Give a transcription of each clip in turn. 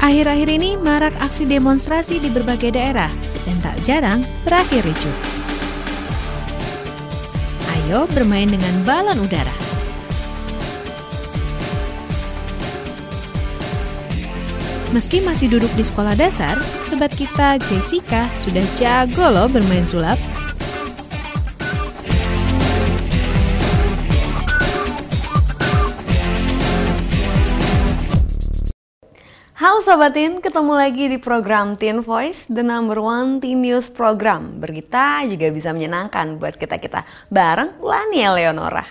Akhir-akhir ini marak aksi demonstrasi di berbagai daerah dan tak jarang berakhir ricuh. Ayo bermain dengan balon udara. Meski masih duduk di sekolah dasar, sobat kita Jessica sudah jago loh bermain sulap. Halo Sobat Teen, ketemu lagi di program Teen Voice, the number one teen news program. Berita juga bisa menyenangkan buat kita-kita. Bareng Lania Leonora.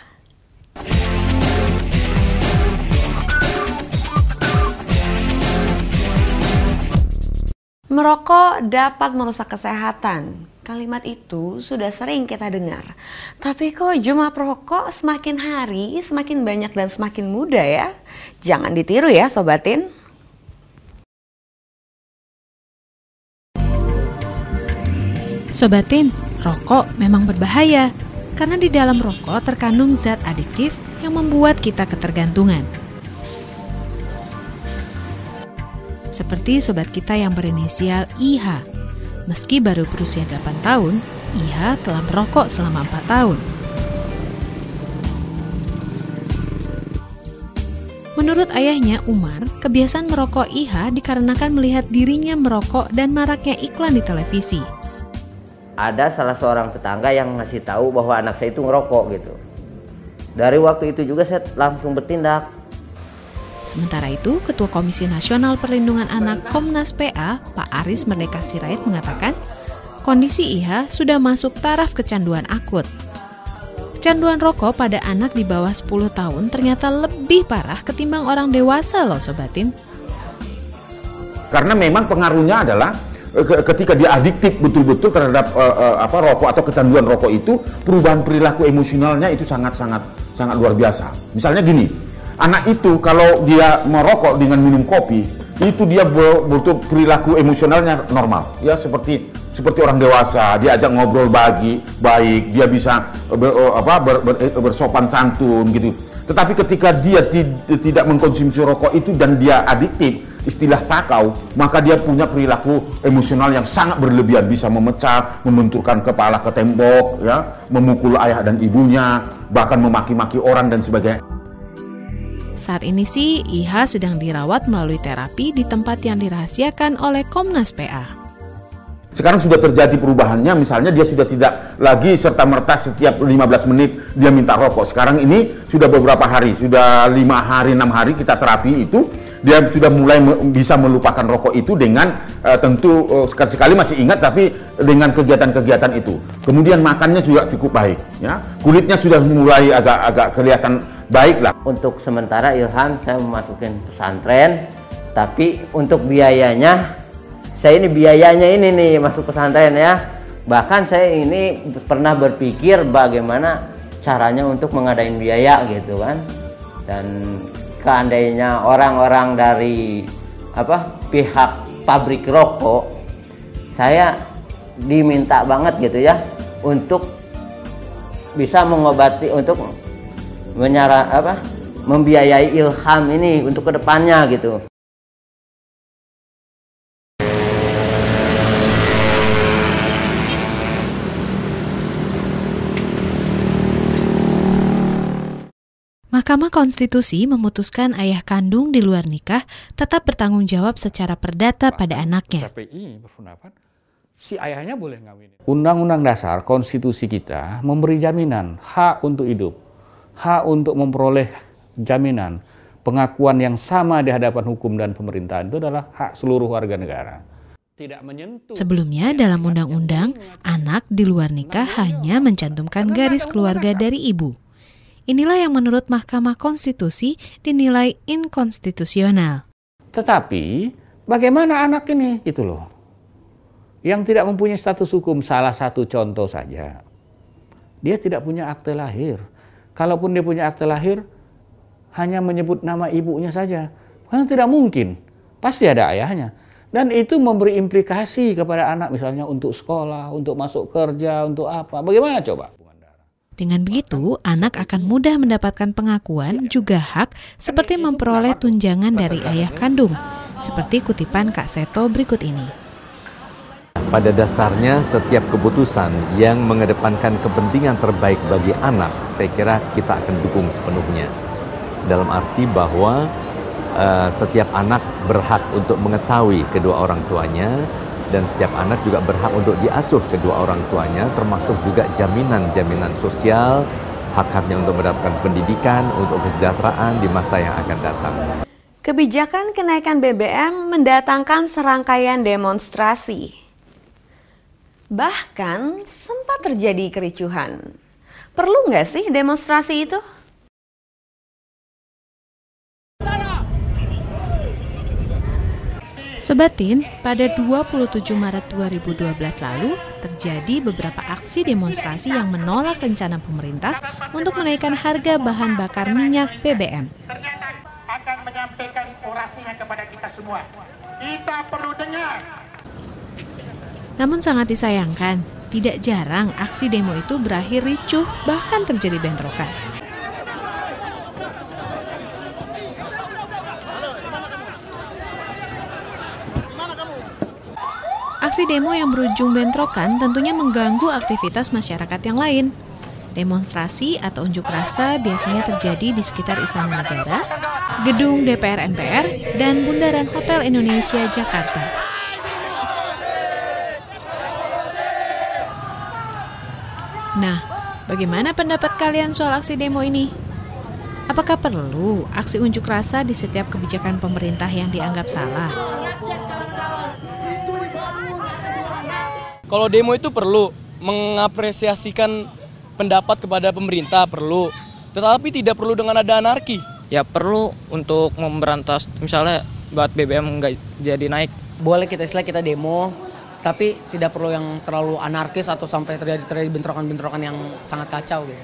Merokok dapat merusak kesehatan. Kalimat itu sudah sering kita dengar. Tapi kok jumlah perokok semakin hari semakin banyak dan semakin muda ya? Jangan ditiru ya Sobat Teen. Sobat Teen, rokok memang berbahaya karena di dalam rokok terkandung zat adiktif yang membuat kita ketergantungan. Seperti sobat kita yang berinisial IH. Meski baru berusia 8 tahun, IH telah merokok selama 4 tahun. Menurut ayahnya, Umar, kebiasaan merokok IH dikarenakan melihat dirinya merokok dan maraknya iklan di televisi. Ada salah seorang tetangga yang ngasih tahu bahwa anak saya itu ngerokok gitu. Dari waktu itu juga saya langsung bertindak. Sementara itu, Ketua Komisi Nasional Perlindungan Anak Komnas PA, Pak Aris Merdeka Sirait mengatakan, kondisi IH sudah masuk taraf kecanduan akut. Kecanduan rokok pada anak di bawah 10 tahun ternyata lebih parah ketimbang orang dewasa loh Sobat Teen. Karena memang pengaruhnya adalah ketika dia adiktif betul-betul terhadap rokok atau kecanduan rokok itu, perubahan perilaku emosionalnya itu sangat luar biasa. Misalnya gini, anak itu kalau dia merokok dengan minum kopi, itu dia betul perilaku emosionalnya normal, ya seperti orang dewasa, dia ajak ngobrol baik, dia bisa bersopan santun gitu. Tetapi ketika dia tidak mengkonsumsi rokok itu dan dia adiktif, istilah sakau, maka dia punya perilaku emosional yang sangat berlebihan, bisa memecah, membenturkan kepala ke tembok, ya, memukul ayah dan ibunya, bahkan memaki-maki orang dan sebagainya. Saat ini sih IH sedang dirawat melalui terapi di tempat yang dirahasiakan oleh Komnas PA. Sekarang sudah terjadi perubahannya, misalnya dia sudah tidak lagi serta-merta setiap 15 menit dia minta rokok. Sekarang ini sudah beberapa hari, sudah 5 hari, 6 hari kita terapi itu, dia sudah mulai bisa melupakan rokok itu dengan tentu sekali masih ingat, tapi dengan kegiatan-kegiatan itu. Kemudian makannya juga cukup baik, ya. Kulitnya sudah mulai agak kelihatan baik lah. Untuk sementara Ilham saya memasukin pesantren, tapi untuk biayanya, saya ini biayanya ini nih masuk pesantren ya. Bahkan saya ini pernah berpikir bagaimana caranya untuk mengadain biaya gitu kan. Dan seandainya orang-orang dari pihak pabrik rokok, saya diminta banget gitu ya untuk bisa mengobati, untuk membiayai Ilham ini untuk kedepannya gitu. Mahkamah Konstitusi memutuskan ayah kandung di luar nikah tetap bertanggung jawab secara perdata pada anaknya. KPI berpendapat si ayahnya boleh ngawinin. Undang-undang dasar konstitusi kita memberi jaminan hak untuk hidup, hak untuk memperoleh jaminan pengakuan yang sama di hadapan hukum dan pemerintahan, itu adalah hak seluruh warga negara. Sebelumnya dalam undang-undang, anak di luar nikah hanya mencantumkan garis keluarga dari ibu. Inilah yang menurut Mahkamah Konstitusi dinilai inkonstitusional. Tetapi bagaimana anak ini gitu loh, yang tidak mempunyai status hukum. Salah satu contoh saja, dia tidak punya akte lahir. Kalaupun dia punya akte lahir, hanya menyebut nama ibunya saja, karena tidak mungkin, pasti ada ayahnya. Dan itu memberi implikasi kepada anak, misalnya untuk sekolah, untuk masuk kerja, untuk apa. Bagaimana coba? Dengan begitu, anak akan mudah mendapatkan pengakuan juga hak seperti memperoleh tunjangan dari ayah kandung, seperti kutipan Kak Seto berikut ini. Pada dasarnya setiap keputusan yang mengedepankan kepentingan terbaik bagi anak, saya kira kita akan dukung sepenuhnya. Dalam arti bahwa setiap anak berhak untuk mengetahui kedua orang tuanya, dan setiap anak juga berhak untuk diasuh kedua orang tuanya, termasuk juga jaminan-jaminan sosial, hak-haknya untuk mendapatkan pendidikan, untuk kesejahteraan di masa yang akan datang. Kebijakan kenaikan BBM mendatangkan serangkaian demonstrasi. Bahkan sempat terjadi kericuhan. Perlu nggak sih demonstrasi itu? Sobatin, pada 27 Maret 2012 lalu terjadi beberapa aksi demonstrasi yang menolak rencana pemerintah untuk menaikkan harga bahan bakar minyak BBM. Ternyata akan menyampaikan orasinya kepada kita semua. Kita perlu dengar. Namun sangat disayangkan, tidak jarang aksi demo itu berakhir ricuh, bahkan terjadi bentrokan. Aksi demo yang berujung bentrokan tentunya mengganggu aktivitas masyarakat yang lain. Demonstrasi atau unjuk rasa biasanya terjadi di sekitar Istana Negara, gedung DPR MPR, dan Bundaran Hotel Indonesia, Jakarta. Nah, bagaimana pendapat kalian soal aksi demo ini? Apakah perlu aksi unjuk rasa di setiap kebijakan pemerintah yang dianggap salah? Kalau demo itu perlu, mengapresiasikan pendapat kepada pemerintah perlu, tetapi tidak perlu dengan ada anarki. Ya perlu untuk memberantas, misalnya buat BBM nggak jadi naik. Boleh kita demo, tapi tidak perlu yang terlalu anarkis atau sampai terjadi bentrokan-bentrokan yang sangat kacau gitu.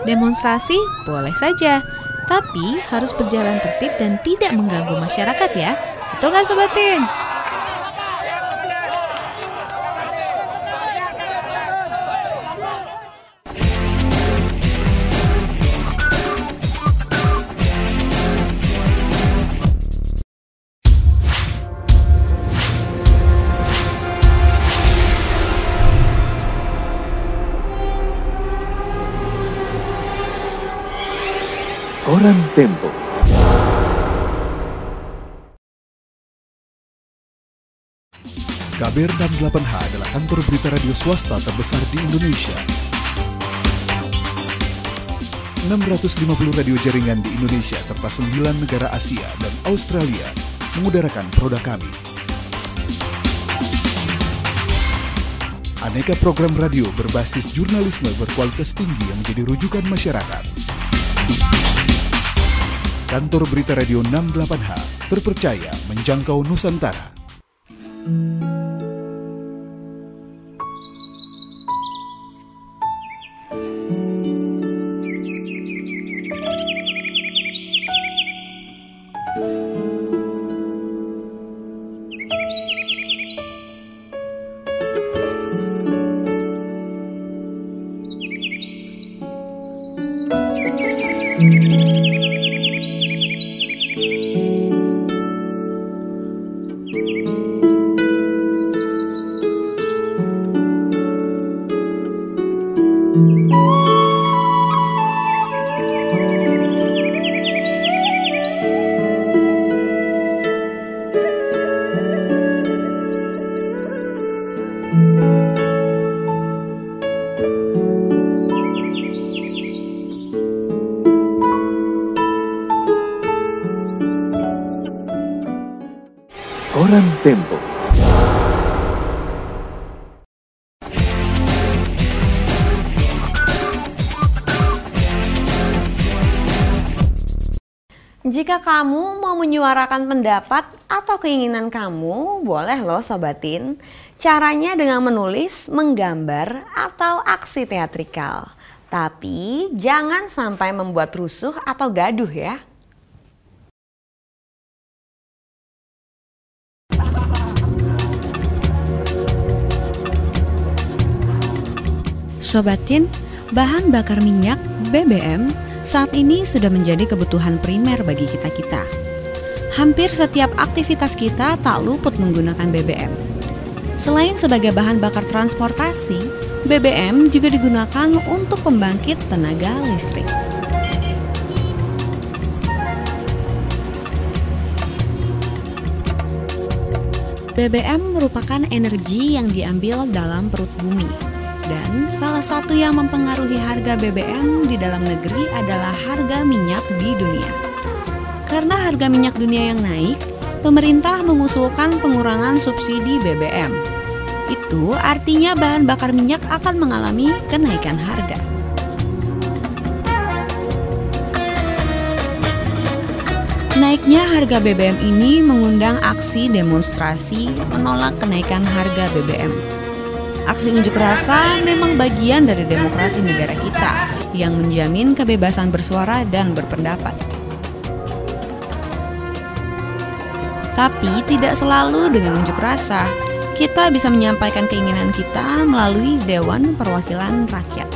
Demonstrasi boleh saja, tapi harus berjalan tertib dan tidak mengganggu masyarakat ya. Betul nggak Sobatin? Koran Tempo. KBR 68H adalah kantor berita radio swasta terbesar di Indonesia. 650 radio jaringan di Indonesia serta 9 negara Asia dan Australia mengudarakan produk kami. Aneka program radio berbasis jurnalisme berkualitas tinggi yang menjadi rujukan masyarakat. Kantor Berita Radio 68H, terpercaya menjangkau Nusantara. Koran Tempo. Jika kamu mau menyuarakan pendapat atau keinginan kamu, boleh loh Sobatin. Caranya dengan menulis, menggambar, atau aksi teatrikal. Tapi jangan sampai membuat rusuh atau gaduh ya. Sobatin, bahan bakar minyak BBM saat ini sudah menjadi kebutuhan primer bagi kita-kita. hampir setiap aktivitas kita tak luput menggunakan BBM. Selain sebagai bahan bakar transportasi, BBM juga digunakan untuk pembangkit tenaga listrik. BBM merupakan energi yang diambil dalam perut bumi. Dan salah satu yang mempengaruhi harga BBM di dalam negeri adalah harga minyak di dunia. Karena harga minyak dunia yang naik, pemerintah mengusulkan pengurangan subsidi BBM. Itu artinya bahan bakar minyak akan mengalami kenaikan harga. Naiknya harga BBM ini mengundang aksi demonstrasi menolak kenaikan harga BBM. Aksi unjuk rasa memang bagian dari demokrasi negara kita yang menjamin kebebasan bersuara dan berpendapat. Tapi tidak selalu dengan unjuk rasa, kita bisa menyampaikan keinginan kita melalui Dewan Perwakilan Rakyat.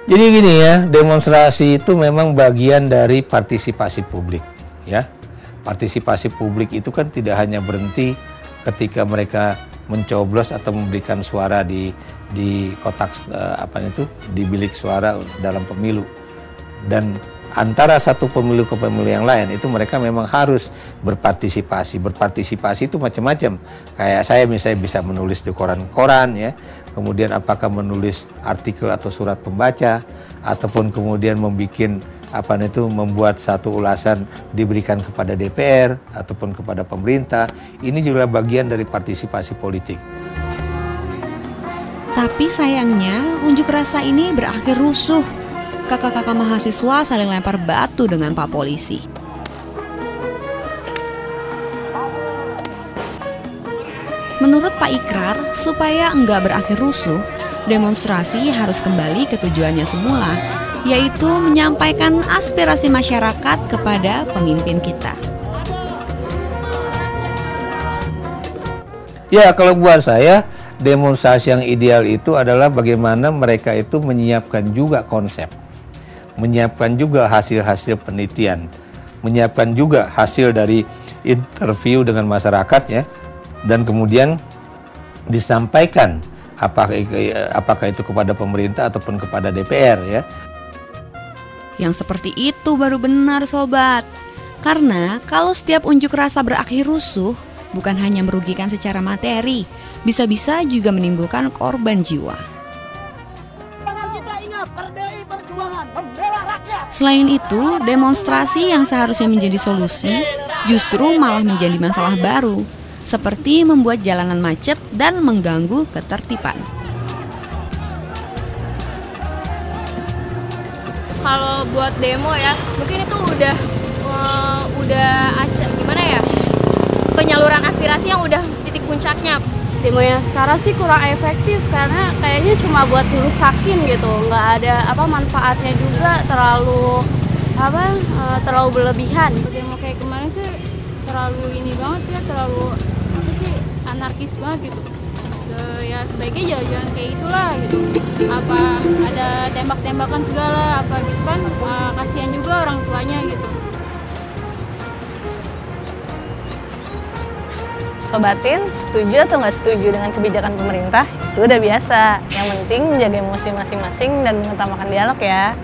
Jadi gini ya, demonstrasi itu memang bagian dari partisipasi publik, ya. Partisipasi publik itu kan tidak hanya berhenti ketika mereka mencoblos atau memberikan suara di kotak di bilik suara dalam pemilu. Dan antara satu pemilu ke pemilu yang lain itu mereka memang harus berpartisipasi. Berpartisipasi itu macam-macam. Kayak saya misalnya bisa menulis di koran-koran ya. Kemudian apakah menulis artikel atau surat pembaca, ataupun kemudian membuat satu ulasan diberikan kepada DPR ataupun kepada pemerintah. Ini juga bagian dari partisipasi politik. Tapi sayangnya unjuk rasa ini berakhir rusuh. Kakak-kakak mahasiswa saling lempar batu dengan Pak Polisi. Menurut Pak Ikrar, supaya enggak berakhir rusuh, demonstrasi harus kembali ke tujuannya semula, yaitu menyampaikan aspirasi masyarakat kepada pemimpin kita. Ya, kalau buat saya, demonstrasi yang ideal itu adalah bagaimana mereka itu menyiapkan juga konsep, menyiapkan juga hasil-hasil penelitian, menyiapkan juga hasil dari interview dengan masyarakatnya, dan kemudian disampaikan apakah itu kepada pemerintah ataupun kepada DPR ya. Yang seperti itu baru benar sobat. Karena kalau setiap unjuk rasa berakhir rusuh, bukan hanya merugikan secara materi, bisa-bisa juga menimbulkan korban jiwa. Selain itu, demonstrasi yang seharusnya menjadi solusi justru malah menjadi masalah baru, seperti membuat jalanan macet dan mengganggu ketertiban. Kalau buat demo ya, mungkin itu udah gimana ya? Penyaluran aspirasi yang udah titik puncaknya. Demo yang sekarang sih kurang efektif karena kayaknya cuma buat ngerusakin gitu, nggak ada manfaatnya juga, terlalu berlebihan. Demo kayak kemarin sih terlalu ini banget ya, terlalu anarkis banget gitu. Ya sebaiknya jangan kayak itulah gitu. Ada tembak-tembakan segala gitu kan, kasihan juga orang tuanya gitu. Sobatin, setuju atau nggak setuju dengan kebijakan pemerintah? Itu udah biasa. Yang penting menjaga emosi masing-masing dan mengutamakan dialog ya.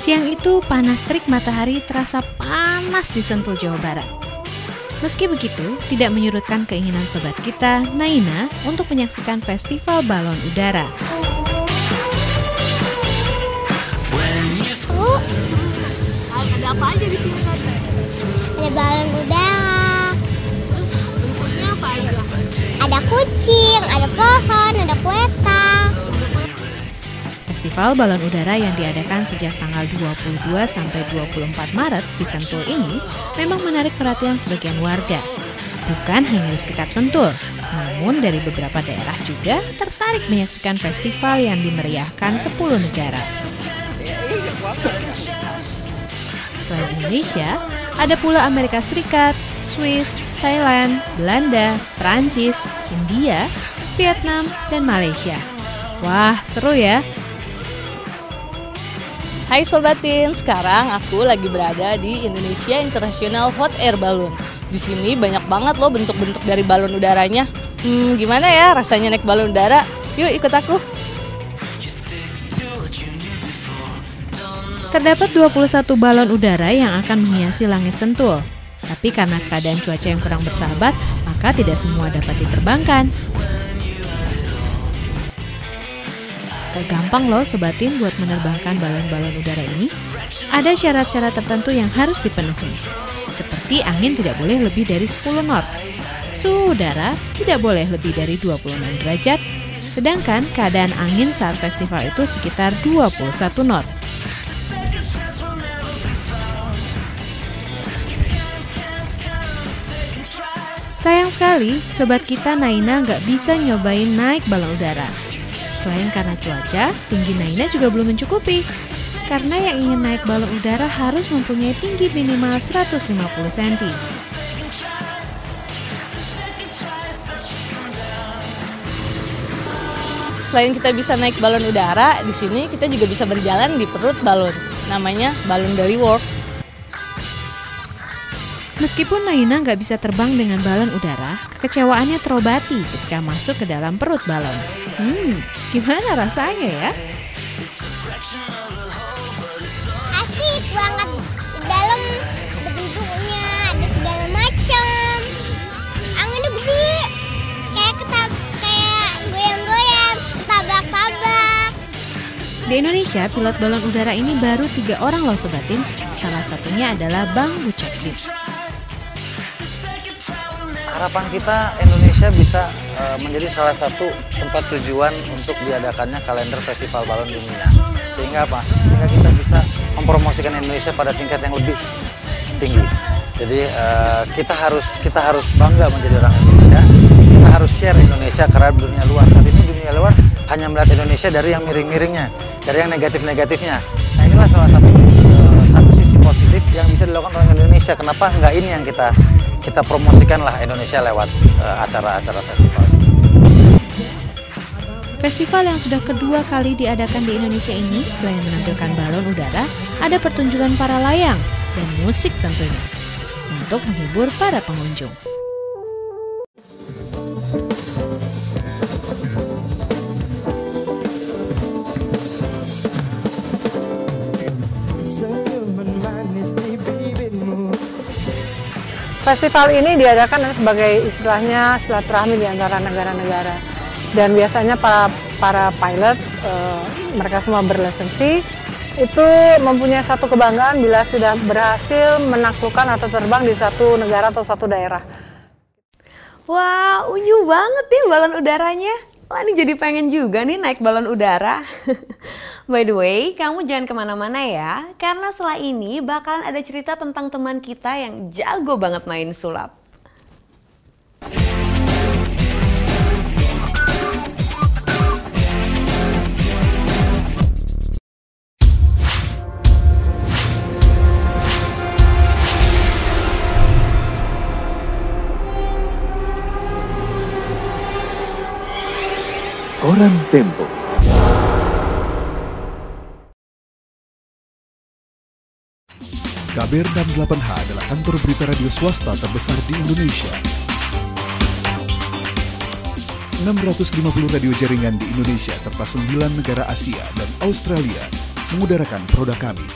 Siang itu panas terik matahari terasa panas di Sentul, Jawa Barat. Meski begitu, tidak menyurutkan keinginan sobat kita, Naina, untuk menyaksikan Festival Balon Udara. Ada apa aja di sini? Ada balon udara. Terus bentuknya apa aja? Ada kucing, ada pohon, ada kereta. Festival Balon Udara yang diadakan sejak tanggal 22 sampai 24 Maret di Sentul ini memang menarik perhatian sebagian warga. Bukan hanya di sekitar Sentul, namun dari beberapa daerah juga tertarik menyaksikan festival yang dimeriahkan 10 negara. Selain Indonesia, ada pula Amerika Serikat, Swiss, Thailand, Belanda, Prancis, India, Vietnam, dan Malaysia. Wah, seru ya. Hai Sobat Teen, sekarang aku lagi berada di Indonesia International Hot Air Balloon. Di sini banyak banget loh bentuk-bentuk dari balon udaranya. Gimana ya rasanya naik balon udara? Yuk ikut aku. Terdapat 21 balon udara yang akan menghiasi langit Sentul. Tapi karena keadaan cuaca yang kurang bersahabat, maka tidak semua dapat diterbangkan. Gak gampang loh Sobat Teen buat menerbangkan balon-balon udara ini. Ada syarat-syarat tertentu yang harus dipenuhi. Seperti angin tidak boleh lebih dari 10 knot. Suhu udara tidak boleh lebih dari 26 derajat. Sedangkan keadaan angin saat festival itu sekitar 21 knot. Sayang sekali, sobat kita Naina nggak bisa nyobain naik balon udara. Selain karena cuaca, tinggi Naina juga belum mencukupi. Karena yang ingin naik balon udara harus mempunyai tinggi minimal 150 cm. Selain kita bisa naik balon udara, di sini kita juga bisa berjalan di perut balon. Namanya balon belly walk. Meskipun Naina nggak bisa terbang dengan balon udara, kekecewaannya terobati ketika masuk ke dalam perut balon. Gimana rasanya ya? Asik banget, di dalam bentuknya ada segala macam. Anginnya gede, kayak goyang-goyang, tabak-tabak. Di Indonesia, pilot balon udara ini baru 3 orang loh Sobat Teen. Salah satunya adalah Bang Bucakdip. Harapan kita Indonesia bisa menjadi salah satu tempat tujuan untuk diadakannya kalender festival balon dunia. Sehingga apa? Sehingga kita bisa mempromosikan Indonesia pada tingkat yang lebih tinggi. Jadi kita harus bangga menjadi orang Indonesia. Kita harus share Indonesia ke dunia luar. Saat ini dunia luar hanya melihat Indonesia dari yang miring-miringnya, dari yang negatif-negatifnya. Nah inilah salah satu sisi positif yang bisa dilakukan orang Indonesia. Kenapa nggak ini yang kita promosikan lah Indonesia lewat acara-acara festival. Festival yang sudah kedua kali diadakan di Indonesia ini, selain menampilkan balon udara, ada pertunjukan para layang dan musik tentunya, untuk menghibur para pengunjung. Festival ini diadakan sebagai istilahnya silaturahmi di antara negara-negara. Dan biasanya para pilot, mereka semua berlisensi, itu mempunyai satu kebanggaan bila sudah berhasil menaklukkan atau terbang di satu negara atau satu daerah. Wah, unyu banget nih balon udaranya. Wah, ini jadi pengen juga nih naik balon udara. By the way, kamu jangan kemana-mana ya, karena setelah ini bakalan ada cerita tentang teman kita yang jago banget main sulap. Koran Tempo. KBR 68H adalah kantor berita radio swasta terbesar di Indonesia. 650 radio jaringan di Indonesia serta 9 negara Asia dan Australia mengudarakan produk kami.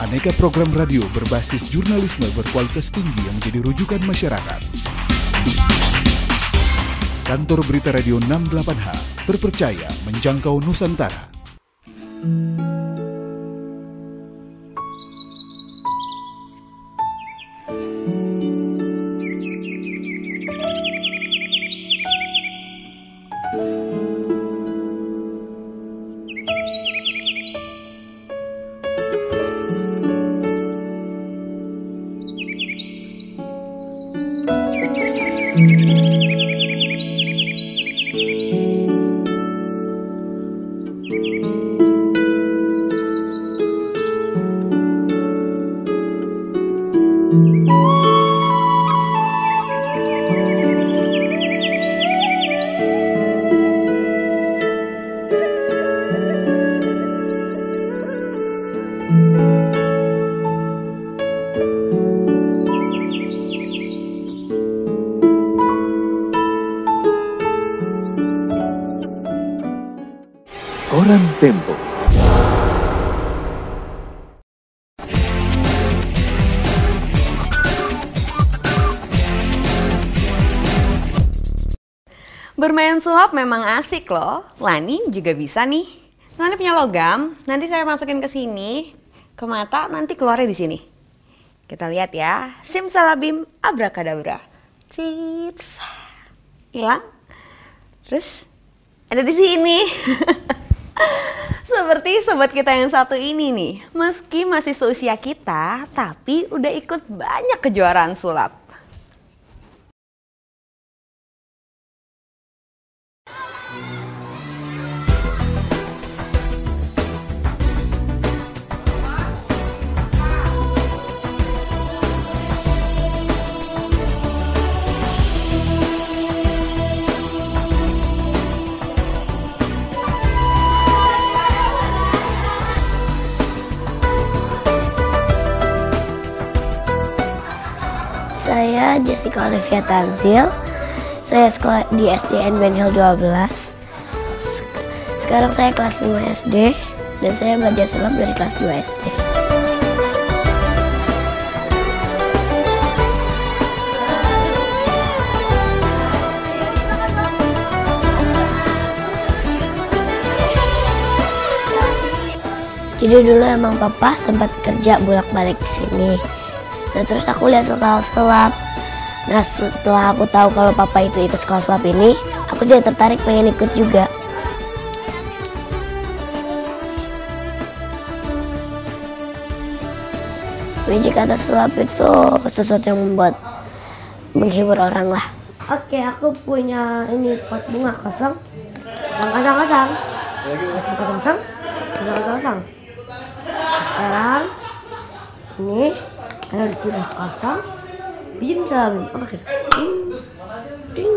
Aneka program radio berbasis jurnalisme berkualitas tinggi yang menjadi rujukan masyarakat. Kantor berita radio 68H, terpercaya menjangkau Nusantara. Tempo. Bermain sulap memang asik loh. Lani juga bisa nih. Lani punya logam, nanti saya masukin ke sini, ke mata, nanti keluarnya di sini. Kita lihat ya. Simsalabim abrakadabra. Cits. Hilang. Terus ada di sini. Seperti sobat kita yang satu ini nih. Meski masih seusia kita, tapi udah ikut banyak kejuaraan sulap. Saya Jessica Olivia Tanzil. Saya sekolah di SDN Ben Hill 12. Sekarang saya kelas 5 SD dan saya belajar sulap dari kelas 2 SD. Jadi dulu emang papa sempat kerja bolak-balik ke sini. Nah terus aku lihat sekolah sulap. Nah setelah aku tahu kalau papa itu ikut sekolah sulap ini, aku jadi tertarik pengen ikut juga. Magic atas sulap itu sesuatu yang membuat menghibur orang lah. Oke, aku punya ini pot bunga kosong. Kosong. Sekarang ini karena sudah kosong, bikin salam. Oke. Ding.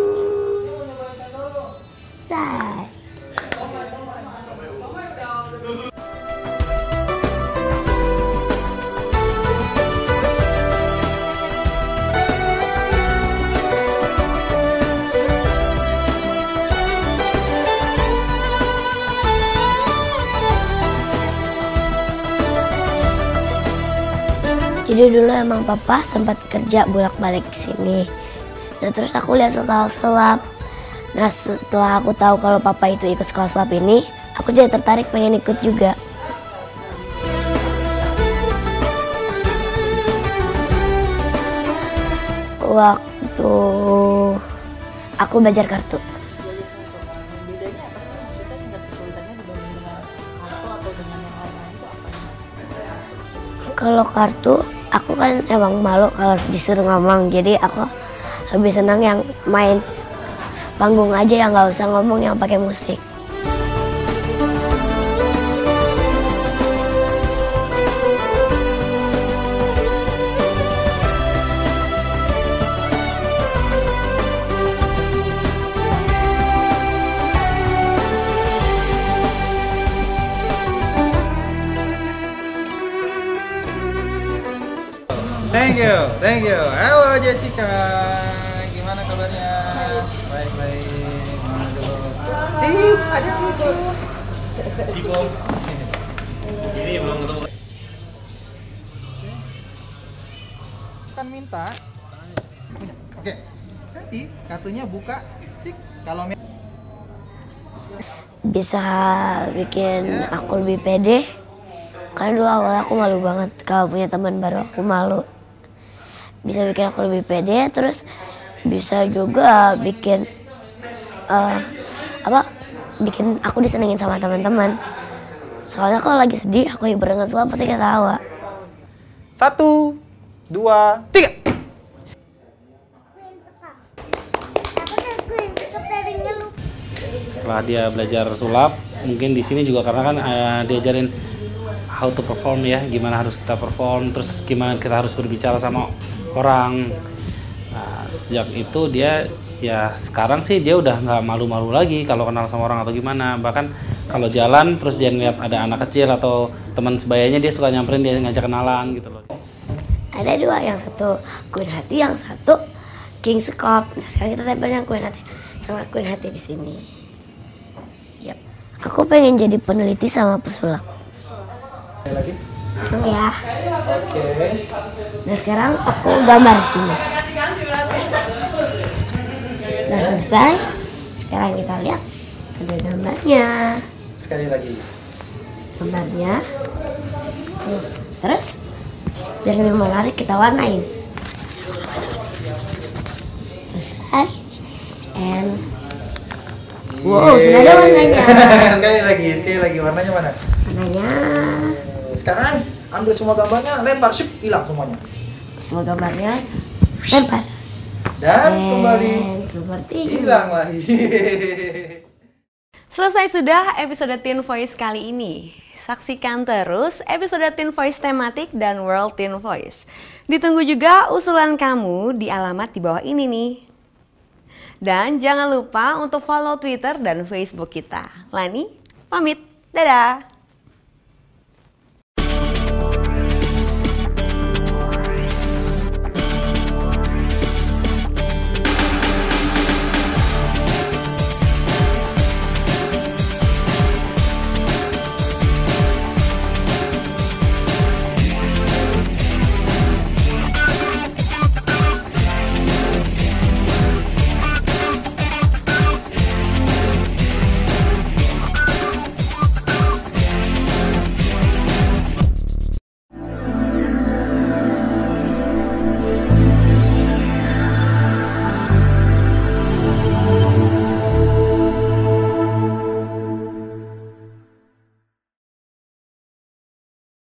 Say. Jadi dulu emang papa sempat kerja bolak-balik ke sini. Nah terus aku lihat sekolah sulap. Nah setelah aku tahu kalau papa itu ikut sekolah sulap ini, aku jadi tertarik pengen ikut juga. Waktu aku belajar kartu. Kalau kartu, aku kan emang malu kalau disuruh ngomong, jadi aku lebih senang yang main panggung aja yang nggak usah ngomong, yang pakai musik. Thank you. Halo Jessica, gimana kabarnya? Baik. Mana dulu? Ada itu. Si Bom. Ini belum ketemu. Kan minta. Oke. Nanti kartunya buka. Cik. Kalau bisa bikin aku lebih pede. Karena dulu awalnya aku malu banget kalau punya teman baru, aku malu. Bisa bikin aku lebih pede, terus bisa juga bikin bikin aku disenengin sama teman-teman. Soalnya kalau lagi sedih, aku hibur dengan sulap pasti ketawa. 1, 2, 3. Setelah dia belajar sulap, mungkin di sini juga karena kan diajarin how to perform ya, gimana harus kita perform, terus gimana kita harus berbicara sama orang. Nah, sejak itu dia ya sekarang sih dia udah nggak malu-malu lagi kalau kenal sama orang atau gimana. Bahkan kalau jalan terus dia ngeliat ada anak kecil atau teman sebayanya, dia suka nyamperin, dia ngajak kenalan gitu loh. Ada dua, yang satu Queen Hati, yang satu King Skop. Nah sekarang kita tempel yang Queen Hati sama Queen Hati di sini. Yap. Aku pengen jadi peneliti sama pesulap. Lagi? Langsung ya. Oke. Nah sekarang aku gambar sini. Sudah selesai. Sekarang kita lihat ada gambarnya. Sekali lagi. Gambarnya. Terus biar lebih menarik kita warnain. Selesai. And wow, sudah ada warnanya. sekali lagi warnanya mana? Warnanya. Sekarang ambil semua gambarnya, lempar, syuk, hilang semuanya. Semua gambarnya lempar. Dan kembali seperti hilang lagi. Selesai sudah episode Teen Voice kali ini. Saksikan terus episode Teen Voice tematik dan World Teen Voice. Ditunggu juga usulan kamu di alamat di bawah ini nih. Dan jangan lupa untuk follow Twitter dan Facebook kita. Lani, pamit. Dadah.